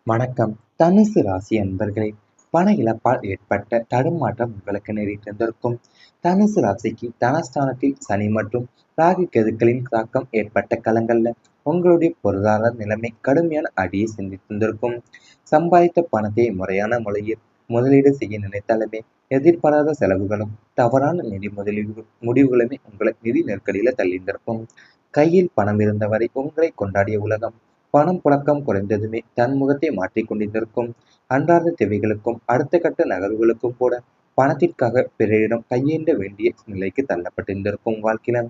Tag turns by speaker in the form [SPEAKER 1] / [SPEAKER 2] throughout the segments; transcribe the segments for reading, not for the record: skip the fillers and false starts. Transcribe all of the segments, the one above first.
[SPEAKER 1] வணக்கம். தனுசு ராசி அன்பர்களே, பண இழப்பால் ஏற்பட்ட தடுமாற்றம் உங்களுக்கு நேரிட்டிருந்திருக்கும். தனுசு ராசிக்கு தனஸ்தானத்தில் சனி மற்றும் ராகு கேதுக்களின் தாக்கம் ஏற்பட்ட காலங்கள்ல உங்களுடைய பொருளாதார நிலைமை கடுமையான அடியை சந்தித்திருந்திருக்கும். சம்பாதித்த பணத்தை முறையான முறையில் முதலீடு செய்ய நினைத்தாலுமே எதிர்பாராத செலவுகளும் தவறான நிதி முடிவுகளுமே உங்களை நிதி நெருக்கடியில தள்ளியிருந்திருக்கும். கையில் பணம் இருந்தவரை உங்களை கொண்டாடிய உலகம் பணம் புழக்கம் குறைந்ததுமே தன் முகத்தை மாற்றிக் கொண்டிருக்கும். அன்றாட தேவைகளுக்கும் அடுத்த கட்ட நகர்வுகளுக்கும் கூட பணத்திற்காக பிறரிடம் கையேந்த வேண்டிய நிலைக்கு தள்ளப்பட்டிருந்திருக்கும். வாழ்க்கையில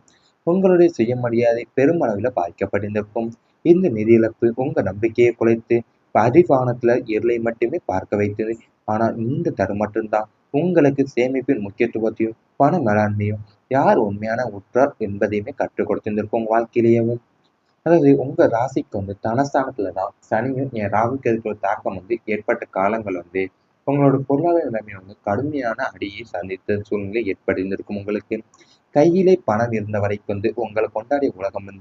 [SPEAKER 1] உங்களுடைய சுயமரியாதை பெருமளவில் பாதிக்கப்பட்டிருந்திருக்கும். இந்த நிதி இழப்பு உங்க நம்பிக்கையை குலைத்து அடிவானத்துல இருளை மட்டுமே பார்க்க வைத்தது. ஆனால் இந்த தடுமாற்றம் தான் உங்களுக்கு சேமிப்பின் முக்கியத்துவத்தையும் பண மேலாண்மையும் யார் உண்மையான உற்றார் என்பதையுமே கற்றுக் கொடுத்திருந்திருக்கும். வாழ்க்கையிலேயும் அதாவது உங்க ராசிக்கு தனஸ்தானத்துல தான் சனியும் ராகு கேதுக்களோட தாக்கம் ஏற்பட்ட காலங்கள் உங்களோட பொருளாதார நிலைமை கடுமையான அடியை சந்தித்த சூழ்நிலை ஏற்பட்டிருந்திருக்கும். உங்களுக்கு கையிலே பணம் இருந்த வரைக்கும் உங்களை கொண்டாடிய உலகம்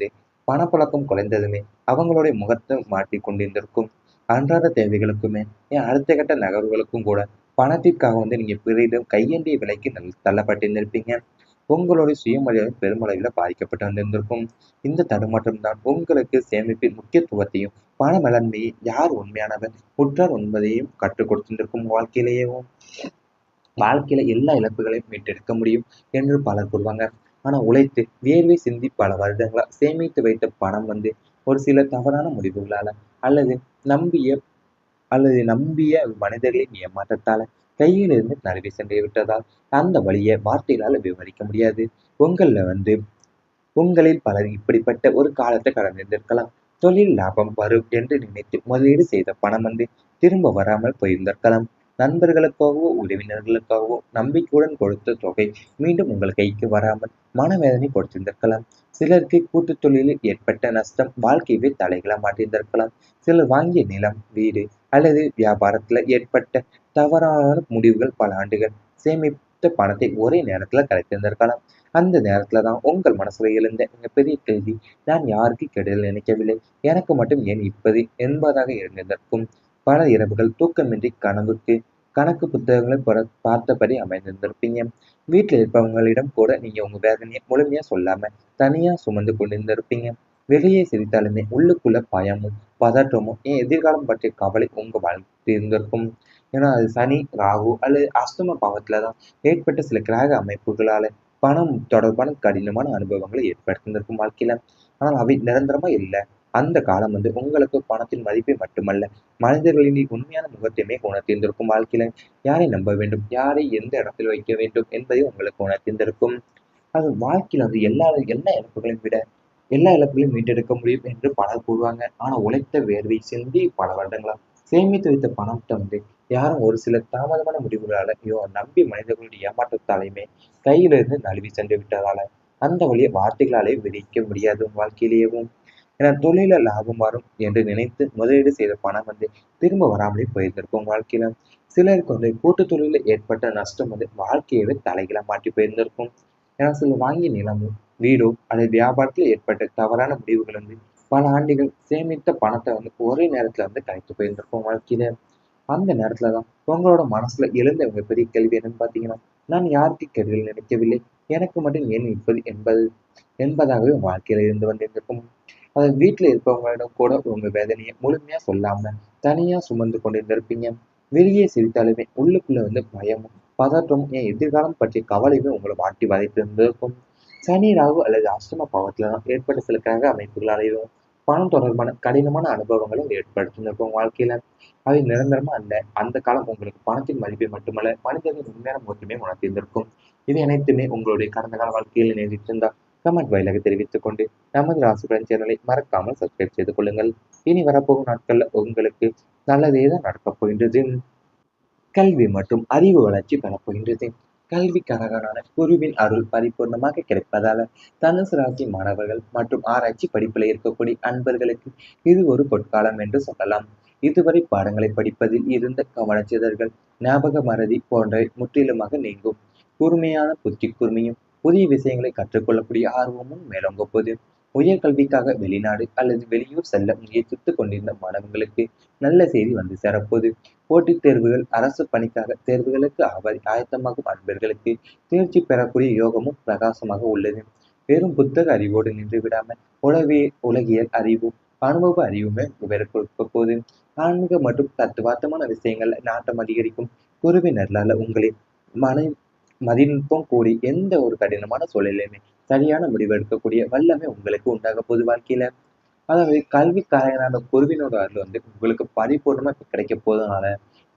[SPEAKER 1] பணப்புழக்கம் குறைந்ததுமே அவங்களுடைய முகத்தை மாற்றிக் கொண்டிருந்திருக்கும். அன்றாட தேவைகளுக்குமே அடுத்த கட்ட நகர்வுகளுக்கும் கூட பணத்திற்காக நீங்க பிறரிடம் கையேந்திய விலைக்கு தள்ளப்பட்டிருந்திருப்பீங்க. உங்களுடைய சுயமரியாதை பெருமளவில் பாதிக்கப்பட்டு வந்திருந்திருக்கும். இந்த தடுமாற்றம் தான் உங்களுக்கு சேமிப்பின் முக்கியத்துவத்தையும் பண மேலாண்மையை யார் உண்மையானவர் உற்றார் என்பதையும் கற்றுக் கொடுத்திருக்கும். வாழ்க்கையில எல்லா இழப்புகளையும் மீட்டெடுக்க முடியும் என்று பலர் கூறுவாங்க. ஆனா உழைத்து வியர்வை சிந்தி பல வருடங்களா சேமித்து வைத்த பணம் ஒரு சில தவறான முடிவுகளால அல்லது நம்பிய நம்பிய மனிதர்களின் ஏமாற்றத்தால கையிலிருந்து நழுவி சென்று விட்டதால் அந்த வழியை வார்த்தைகளால் விவரிக்க முடியாது. உங்களில் பலர் இப்படிப்பட்ட ஒரு காலத்தை கடந்திருந்திருக்கலாம். தொழில் லாபம் வரும் என்று நினைத்து முதலீடு செய்த பணம் திரும்ப வராமல் போயிருந்திருக்கலாம். நண்பர்களுக்காகவோ உறவினர்களுக்காகவோ நம்பிக்கையுடன் கொடுத்த தொகை மீண்டும் உங்கள் கைக்கு வராமல் மனவேதனை கொடுத்திருந்திருக்கலாம். சிலருக்கு கூட்டு தொழிலில் ஏற்பட்ட நஷ்டம் வாழ்க்கையவே தலைகளா மாற்றியிருந்திருக்கலாம். சிலர் வாங்கிய நிலம், வீடு அல்லது வியாபாரத்துல ஏற்பட்ட தவறான முடிவுகள் பல ஆண்டுகள் சேமித்த பணத்தை ஒரே நேரத்துல கிடைத்திருந்திருக்கலாம். அந்த நேரத்துல தான் உங்கள் மனசுல எழுந்த மிகப்பெரிய கேள்வி, நான் யாருக்கு கெடுதல் நினைக்கவில்லை, எனக்கு மட்டும் ஏன் இப்படி என்பதாக இருந்திருக்கும். பல இரவுகள் தூக்கமின்றி கணக்கு புத்தகங்களை பார்த்தபடி அமைந்திருந்திருப்பீங்க. வீட்டில் இருப்பவங்களிடம் கூட நீங்க உங்க வேதனையை முழுமையா சொல்லாம தனியா சுமந்து கொண்டிருந்திருப்பீங்க. வெளியே சிரித்தாலுமே உள்ளுக்குள்ள பயமும் பதற்றமும் எதிர்காலம் பற்றிய கவலை உங்க வாழ்க்கை இருந்திருக்கும். ஏன்னா அது சனி, ராகு அல்லது அஷ்டம பாவத்துலதான் ஏற்பட்ட சில கிரக அமைப்புகளால பணம் தொடர்பான கடினமான அனுபவங்களை ஏற்படுத்தியிருக்கும் வாழ்க்கையில. ஆனால் அவை நிரந்தரமா இல்லை. அந்த காலம் உங்களுக்கு பணத்தின் மதிப்பை மட்டுமல்ல, மனிதர்களின் உண்மையான முகத்தையுமே உணர்த்தியிருந்திருக்கும். வாழ்க்கையில யாரை நம்ப வேண்டும், யாரை எந்த இடத்தில் வைக்க வேண்டும் என்பதையும் உங்களுக்கு உணர்த்தியிருந்திருக்கும். அது வாழ்க்கையில எல்லா இழப்புகளையும் விட எல்லா இழப்புகளையும் மீட்டெடுக்க முடியும் என்று பலர் கூறுவாங்க. ஆனா உழைத்த வேர்வை சிந்தி பல வருடங்களா சேமித்து வைத்த பணத்தை யாரும் ஒரு சில தாமதமான முடிவுகளால நம்பி மனிதர்களுடைய ஏமாற்றத்தாலையுமே கையிலிருந்து நழுவி சென்று விட்டதால அந்த வழியை வார்த்தைகளாலே விதிக்க முடியாது வாழ்க்கையிலேயும். ஏன்னா தொழில லாபம் வரும் என்று நினைத்து முதலீடு செய்த பணம் திரும்ப வராமலே போயிருந்திருக்கும். வாழ்க்கையில சிலருக்கு கூட்டு தொழில ஏற்பட்ட நஷ்டம் வாழ்க்கையவே தலைகளை மாற்றி போயிருந்திருக்கும். ஏன்னா சிலர் வாங்கிய நிலமோ வீடோ அல்லது வியாபாரத்தில் ஏற்பட்ட தவறான முடிவுகள் பல ஆண்டுகள் சேமித்த பணத்தை ஒரே நேரத்துல கலைத்து போயிருந்திருக்கும். வாழ்க்கையில அந்த நேரத்துல தான் உங்களோட மனசுல எழுந்த மிகப்பெரிய கேள்வி என்னன்னு பாத்தீங்கன்னா, நான் யாருக்கு கெடுதல் நினைக்கவில்லை, எனக்கு மட்டும் ஏன் இப்படி என்பதாகவே வாழ்க்கையில இருந்து வந்திருக்கும். அதாவது வீட்டுல இருப்பவங்களிடம் கூட உங்க வேதனையை முழுமையா சொல்லாம தனியா சுமந்து கொண்டிருந்திருப்பீங்க. வெளியே சிரித்தாலுமே உள்ளுக்குள்ள பயமும் பதற்றமும் எதிர்காலம் பற்றிய கவலையுமே உங்களை வாட்டி வதைத்து இருந்திருக்கும். சனி, ராகு அல்லது அஷ்டம பாவத்துல தான் ஏற்பட்ட சில கிரக அமைப்புகளாலேயும் பணம் தொடர்பான கடினமான அனுபவங்களும் ஏற்படுத்தியிருக்கும். வாழ்க்கையில அவை நிரந்தரமா அல்ல. அந்த காலம் உங்களுக்கு பணத்தின் மதிப்பை மட்டுமல்ல, மனிதனின் உண்மையான முகத்தையுமே உணர்த்தியிருந்திருக்கும். இது அனைத்துமே உங்களுடைய கடந்த கால வாழ்க்கையில் நேரிட்டிருந்தால் கமெண்ட் வாயிலாக தெரிவித்துக் கொண்டு நமது ராசிபலன் சேனலை மறக்காமல் சப்ஸ்கிரைப் செய்து கொள்ளுங்கள். இனி வரப்போகும் நாட்கள்ல உங்களுக்கு நல்லதே தான் நடக்கப் போகின்றது. கல்வி மற்றும் அறிவு வளர்ச்சி பெறப்போகின்றது. கல்விக்காரகனான குருவின் அருள் பரிபூர்ணமாக கிடைப்பதால தனுசு ராசி மாணவர்கள் மற்றும் ஆராய்ச்சி படிப்பில் இருக்கக்கூடிய அன்பர்களுக்கு இது ஒரு பொற்காலம் என்று சொல்லலாம். இதுவரை பாடங்களை படிப்பதில் இருந்த கவனச்சிதறல்கள், ஞாபக மறதி போன்றவை முற்றிலுமாக நீங்கும். கூர்மையான புத்தி கூர்மையும் புதிய விஷயங்களை கற்றுக்கொள்ளக்கூடிய ஆர்வமும் மேலோங்க போது உயர்கல்விக்காக வெளிநாடு அல்லது வெளியூர் செல்ல முயற்சித்துக் கொண்டிருந்த மாணவர்களுக்கு நல்ல செய்தி வந்து சேரப்போகுது. போட்டித் தேர்வுகள், அரசு பணிக்காக தேர்வுகளுக்கு ஆயத்தமாகும் அன்பர்களுக்கு தேர்ச்சி பெறக்கூடிய யோகமும் பிரகாசமாக உள்ளது. வெறும் புத்தக அறிவோடு நின்று விடாமல் உலகியல் அறிவும் அனுபவ அறிவுமே கொடுக்க போகுது. ஆன்மீக மற்றும் தத்துவார்த்தமான விஷயங்கள்ல நாட்டம் அதிகரிக்கும். குருவின் அருளால உங்களின் மன மதிநுட்பம் கூடி எந்த ஒரு கடினமான சூழலையுமே சரியான முடிவு எடுக்கக்கூடிய வல்லமை உங்களுக்கு உண்டாக போகுது வாழ்க்கையில. அதாவது கல்வி காரகனான குருவினோட அருள் வந்து உங்களுக்கு பரிபூர்ணமா இப்ப கிடைக்க போவதனால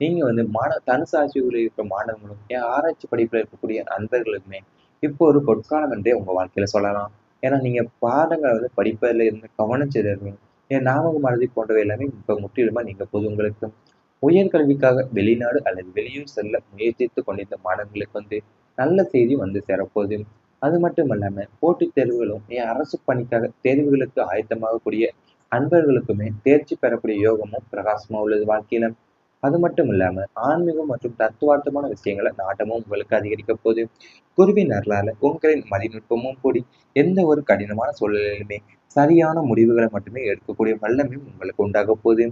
[SPEAKER 1] நீங்க வந்து தனுசாட்சியில் இருக்கிற மாணவர்களும் ஆராய்ச்சி படிப்புல இருக்கக்கூடிய நண்பர்களுக்குமே இப்போ ஒரு பொற்காலம் என்றே உங்க வாழ்க்கையில சொல்லலாம். ஏன்னா நீங்க பாடங்களை வந்து படிப்பதில் இருந்து கவனம் செலுத்தணும். ஏன் ஞாபக மறதி போன்றவை எல்லாமே இப்ப முற்றிலுமா நீங்க போது உங்களுக்கு. உயர்கல்விக்காக வெளிநாடு அல்லது வெளியூர் செல்ல முயற்சித்துக் கொண்டிருந்த மாணவர்களுக்கு வந்து நல்ல செய்தி வந்து சேரப்போகுது. அது மட்டும் இல்லாம போட்டித் தேர்வுகளும் அரசு பணிக்காக தேர்வுகளுக்கு ஆயத்தமாகக்கூடிய அன்பர்களுக்குமே தேர்ச்சி பெறக்கூடிய யோகமும் பிரகாசமா உள்ளது வாழ்க்கையில. அது மட்டும் இல்லாம ஆன்மீகம் மற்றும் தத்துவார்த்தமான விஷயங்களை நாட்டமும் உங்களுக்கு அதிகரிக்க போகுது. குருவின் அருளால உங்களின் மதிநுட்பமும் கூடி எந்த ஒரு கடினமான சூழலிலுமே சரியான முடிவுகளை மட்டுமே எடுக்கக்கூடிய வல்லமையும் உங்களுக்கு உண்டாக போகுது.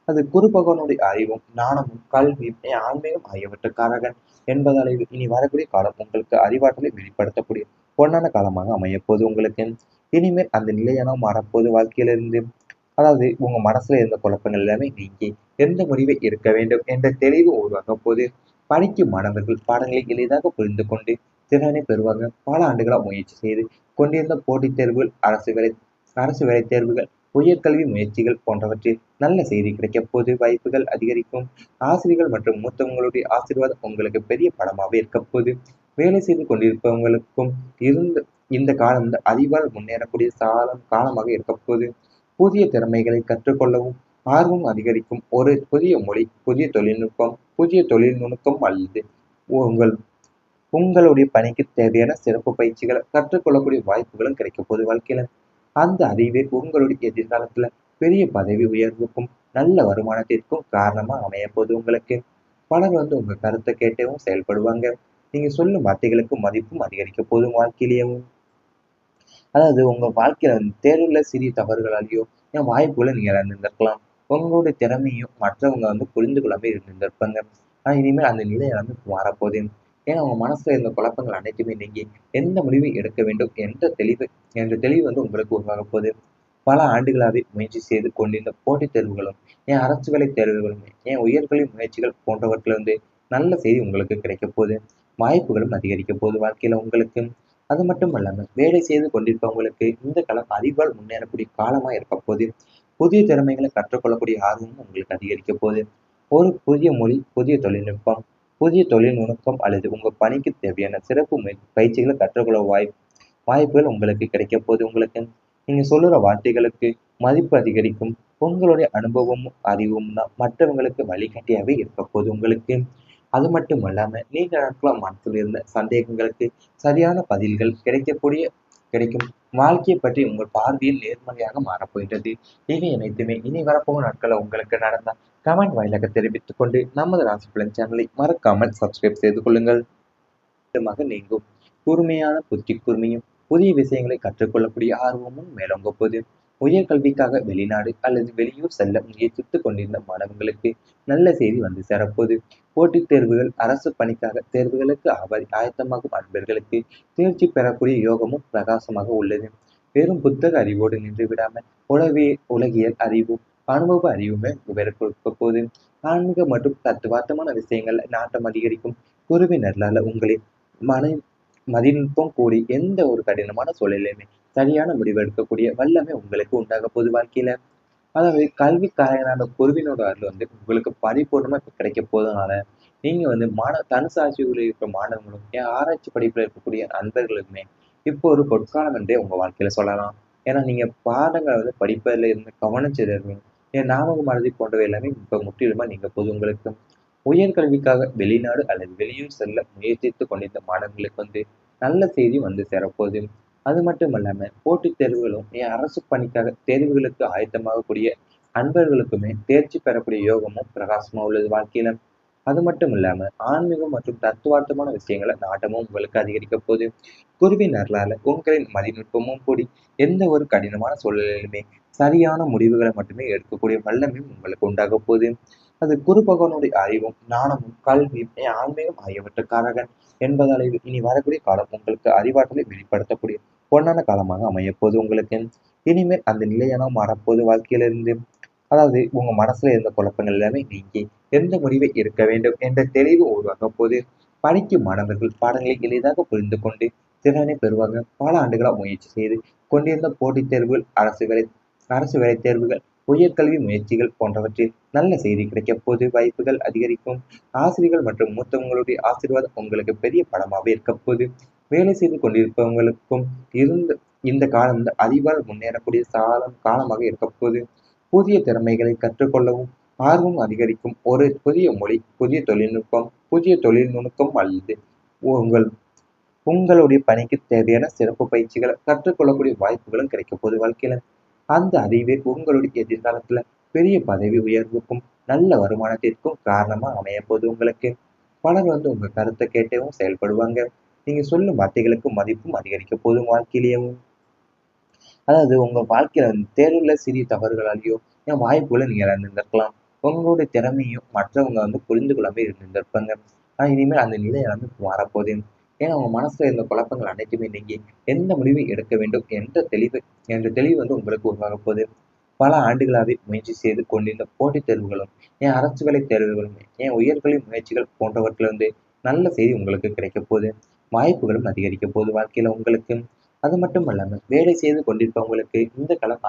[SPEAKER 1] அது குரு பகவானுடைய அறிவும் ஞானமும் கல்வியும் ஆன்மீகம் ஆகியவற்றுக்காரகன் என்பதால் இனி வரக்கூடிய காலம் உங்களுக்கு அறிவாற்றலை வெளிப்படுத்தக்கூடிய பொன்னான காலமாக அமையப்போகுது உங்களுக்கு. இனிமேல் அந்த நிலையான மாறப்போது வாழ்க்கையிலிருந்து. அதாவது உங்க மனசுல இருந்த குழப்பங்கள் எல்லாமே நீங்கி எந்த முடிவை இருக்க வேண்டும் என்ற தெளிவு உருவாக போது படிக்கும் மாணவர்கள் பாடங்களை எளிதாக புரிந்து கொண்டு திறனை பெறுவாங்க. பல ஆண்டுகளா முயற்சி செய்து கொண்டிருந்த போட்டித் தேர்வுகள், அரசு வேலை தேர்வுகள், உயர்கல்வி முயற்சிகள் போன்றவற்றில் நல்ல செய்தி கிடைக்க போது வாய்ப்புகள் அதிகரிக்கும். ஆசிரியர்கள் மற்றும் மூத்தவங்களுடைய ஆசீர்வாதம் உங்களுக்கு பெரிய பலமாகவே இருக்க போது. வேலை செய்து கொண்டிருப்பவங்களுக்கும் இந்த காலம் அறிவால் முன்னேறக்கூடிய காலமாக இருக்க போது. புதிய திறமைகளை கற்றுக்கொள்ளவும் ஆர்வம் அதிகரிக்கும். ஒரு புதிய மொழி, புதிய தொழில்நுட்பம், புதிய தொழில் நுணுக்கம் அல்லது உங்கள் உங்களுடைய பணிக்கு தேவையான சிறப்பு பயிற்சிகளை கற்றுக்கொள்ளக்கூடிய வாய்ப்புகளும் கிடைக்க போகுது வாழ்க்கையில. அந்த அறிவே உங்களுடைய எதிர்காலத்துல பெரிய பதவி உயர்வுக்கும் நல்ல வருமானத்திற்கும் காரணமா அமைய போகுது உங்களுக்கு. பலர் வந்து உங்க கருத்தை கேட்டவும் செயல்படுவாங்க. நீங்க சொல்லும் வார்த்தைகளுக்கு மதிப்பும் அதிகரிக்க போதும் வாழ்க்கையிலேயும். அதாவது உங்க வாழ்க்கையில வந்து தேர்வுல சிறிய தவறுகளாலேயோ வாய்ப்புகளை நீங்க இழந்திருந்திருக்கலாம். உங்களுடைய திறமையும் மற்றவங்க வந்து புரிந்து கொள்ளாம இருந்திருப்பாங்க. ஆனா இனிமேல் அந்த நிலை வந்து மாறப்போகுது. ஏன்னா உங்க மனசுல இருந்த குழப்பங்கள் அனைத்துமே நீங்கி எந்த முடிவை எடுக்க வேண்டும் என்ற தெளிவு வந்து உங்களுக்கு உருவாக போகுது. பல ஆண்டுகளாவே முயற்சி செய்து கொண்டிருந்த போட்டித் தேர்வுகளும் அரசு வேலை தேர்வுகளும் உயர்கல்வி முயற்சிகள் போன்றவற்றில் வந்து நல்ல செய்தி உங்களுக்கு கிடைக்க போகுது. வாய்ப்புகளும் அதிகரிக்க போகுது வாழ்க்கையில உங்களுக்கு. அது மட்டும் இல்லாம வேலை செய்து கொண்டிருப்பவங்களுக்கு இந்த காலம் அறிவால் முன்னேறக்கூடிய காலமா இருக்க போது. புதிய திறமைகளை கற்றுக்கொள்ளக்கூடிய ஆர்வமும் உங்களுக்கு அதிகரிக்க போகுது. ஒரு புதிய மொழி, புதிய தொழில்நுட்பம், புதிய தொழில் நுணுக்கம் அல்லது உங்க பணிக்கு தேவையான சிறப்பு பயிற்சிகளை கற்றுக்கொள்ள வாய்ப்புகள் உங்களுக்கு கிடைக்க போகுது உங்களுக்கு. நீங்க சொல்லுற வார்த்தைகளுக்கு மதிப்பு அதிகரிக்கும். உங்களுடைய அனுபவமும் அறிவும் தான் மற்றவங்களுக்கு வழிகாட்டியாவே இருக்க போகுது உங்களுக்கு. அது மட்டும் அல்லாம நீண்ட நாட்களா மனசுல இருந்த சந்தேகங்களுக்கு சரியான பதில்கள் கிடைக்கும். வாழ்க்கையை பற்றி உங்கள் பார்வையில் நேர்மறையாக மாறப்போகின்றது. இவை அனைத்துமே இனி வரப்போகும் நாட்களில் உங்களுக்கு நடந்தால் கமெண்ட் வாயிலாக தெரிவித்துக் கொண்டு நமது ராசி பலன் சேனலை மறக்காமல் சப்ஸ்கிரைப் செய்து கொள்ளுங்கள். நீங்கும் கூர்மையான புத்தி கூர்மையும் புதிய விஷயங்களை கற்றுக்கொள்ளக்கூடிய ஆர்வமும் மேலோங்க போது. உயர்கல்விக்காக வெளிநாடு அல்லது வெளியூர் செல்ல முயற்சித்துக் கொண்டிருந்த மாணவர்களுக்கு நல்ல செய்தி வந்து சேரப்போது. போட்டித் தேர்வுகள், அரசு பணிக்காக தேர்வுகளுக்கு ஆயத்தமாகும் அன்பர்களுக்கு தேர்ச்சி பெறக்கூடிய யோகமும் பிரகாசமாக உள்ளது. வெறும் புத்தக அறிவோடு நின்று விடாமல் உலகியல் அறிவும் அனுபவ அறிவுமே கொடுக்க போது. ஆன்மீக மற்றும் தத்துவார்த்தமான விஷயங்கள் நாட்டம் அதிகரிக்கும். குருவின் அருளால உங்களின் மன மதிநுட்பம் கூடி எந்த ஒரு கடினமான சூழலையுமே சரியான முடிவு எடுக்கக்கூடிய வல்லமை உங்களுக்கு உண்டாக போகுது வாழ்க்கையில. அதாவது கல்வி காரகனான குருவினோட அருள் வந்து உங்களுக்கு பரிபூர்ணமா இப்ப கிடைக்க போவதனால நீங்க வந்து தனுசாட்சியில் இருக்கிற மாணவர்களும் ஆராய்ச்சி படிப்புல இருக்கக்கூடிய நண்பர்களுக்குமே இப்போ ஒரு பொற்காலம் என்றே உங்க வாழ்க்கையில சொல்லலாம். ஏன்னா நீங்க பாடங்களை வந்து படிப்பதில் இருந்து கவனம் செலுத்தணும். ஞாபக மறதி போன்றவை எல்லாமே இப்ப முற்றிலுமா நீங்க போது உங்களுக்கு. உயர்கல்விக்காக வெளிநாடு அல்லது வெளியூர் செல்ல முயற்சித்துக் கொண்டிருந்த மாணவர்களுக்கு வந்து நல்ல செய்தி வந்து சேரப்போகுது. அது மட்டும் இல்லாம போட்டித் தேர்வுகளும் அரசு பணிக்காக தேர்வுகளுக்கு ஆயத்தமாகக்கூடிய அன்பர்களுக்குமே தேர்ச்சி பெறக்கூடிய யோகமும் பிரகாசமா உள்ளது வாழ்க்கையில. அது மட்டும் இல்லாம ஆன்மீகம் மற்றும் தத்துவார்த்தமான விஷயங்கள நாட்டமும் உங்களுக்கு அதிகரிக்க போகுது. குருவின் அருளால உங்களின் மதிநுட்பமும் கூடி எந்த ஒரு கடினமான சூழலிலுமே சரியான முடிவுகளை மட்டுமே எடுக்கக்கூடிய வல்லமையும் உங்களுக்கு உண்டாக போகுது. அது குரு பகவானுடைய அறிவும், ஞானமும், கல்வியும், ஆன்மீகம் ஆகியவற்றுக்காரகன் என்பதால் இனி வரக்கூடிய காலம் உங்களுக்கு அறிவாற்றலை வெளிப்படுத்தக்கூடிய பொன்னான காலமாக அமையப்போகுது உங்களுக்கு. இனிமேல் அந்த நிலையெல்லாம் மாறப்போகுது வாழ்க்கையிலிருந்து. அதாவது உங்க மனசுல இருந்த குழப்பங்கள் எல்லாமே நீங்கி எந்த முடிவை எடுக்க வேண்டும் என்ற தெளிவு உருவாகப் போது. படிக்கும் மாணவர்கள் பாடங்களை எளிதாக புரிந்து கொண்டு திறனை பெறுவாங்க. பல ஆண்டுகளா முயற்சி செய்து கொண்டிருந்த போட்டித் தேர்வுகள், அரசு வேலைத் தேர்வுகள், உயர்கல்வி முயற்சிகள் போன்றவற்றில் நல்ல செய்தி கிடைக்கப் போது வாய்ப்புகள் அதிகரிக்கும். ஆசிரியர்கள் மற்றும் மூத்தவங்களுடைய ஆசீர்வாதம் உங்களுக்கு பெரிய பலமாகவே இருக்கப் போது. வேலை செய்து கொண்டிருப்பவங்களுக்கும் இந்த காலம் அறிவால் முன்னேறக்கூடிய காலமாக இருக்கப் போது. புதிய திறமைகளை கற்றுக்கொள்ளவும் ஆர்வம் அதிகரிக்கும். ஒரு புதிய மொழி, புதிய தொழில்நுட்பம், புதிய தொழில் நுணுக்கம் அல்லது உங்கள் உங்களுடைய பணிக்கு தேவையான சிறப்பு பயிற்சிகளை கற்றுக்கொள்ளக்கூடிய வாய்ப்புகளும் கிடைக்க போகுது வாழ்க்கையில. அந்த அறிவே உங்களுடைய எதிர்காலத்துல பெரிய பதவி உயர்வுக்கும் நல்ல வருமானத்திற்கும் காரணமா அமைய போகுது உங்களுக்கு. பலர் உங்க கருத்தை கேட்டவும் செயல்படுவாங்க. நீங்க சொல்லும் வார்த்தைகளுக்கு மதிப்பும் அதிகரிக்க போதும் வாழ்க்கையிலேயும். அதாவது உங்க வாழ்க்கையில தேர்வுல சிறிய தவறுகளாலேயோ வாய்ப்புகளை நீங்க இழந்திருந்திருக்கலாம். உங்களுடைய திறமையும் மற்றவங்க புரிந்து கொள்ளாம இருந்திருப்பாங்க. ஆனா இனிமேல் அந்த நிலை மாறப்போகுது. ஏன்னா உங்க மனசுல இருந்த குழப்பங்கள் அனைத்துமே நீங்கி எந்த முடிவை எடுக்க வேண்டும் என்ற தெளிவு உங்களுக்கு உருவாக போகுது. பல ஆண்டுகளாவே முயற்சி செய்து கொண்டிருந்த போட்டித் தேர்வுகளும், அரசு வேலை தேர்வுகளும், உயர்கல்வி முயற்சிகள் போன்றவற்றிலிருந்து நல்ல செய்தி உங்களுக்கு கிடைக்க போகுது. வாய்ப்புகளும் அதிகரிக்க போகுது வாழ்க்கையில உங்களுக்கு. அது மட்டும் இல்லாம வேலை செய்து கொண்டிருப்பவங்களுக்கு இந்த காலம்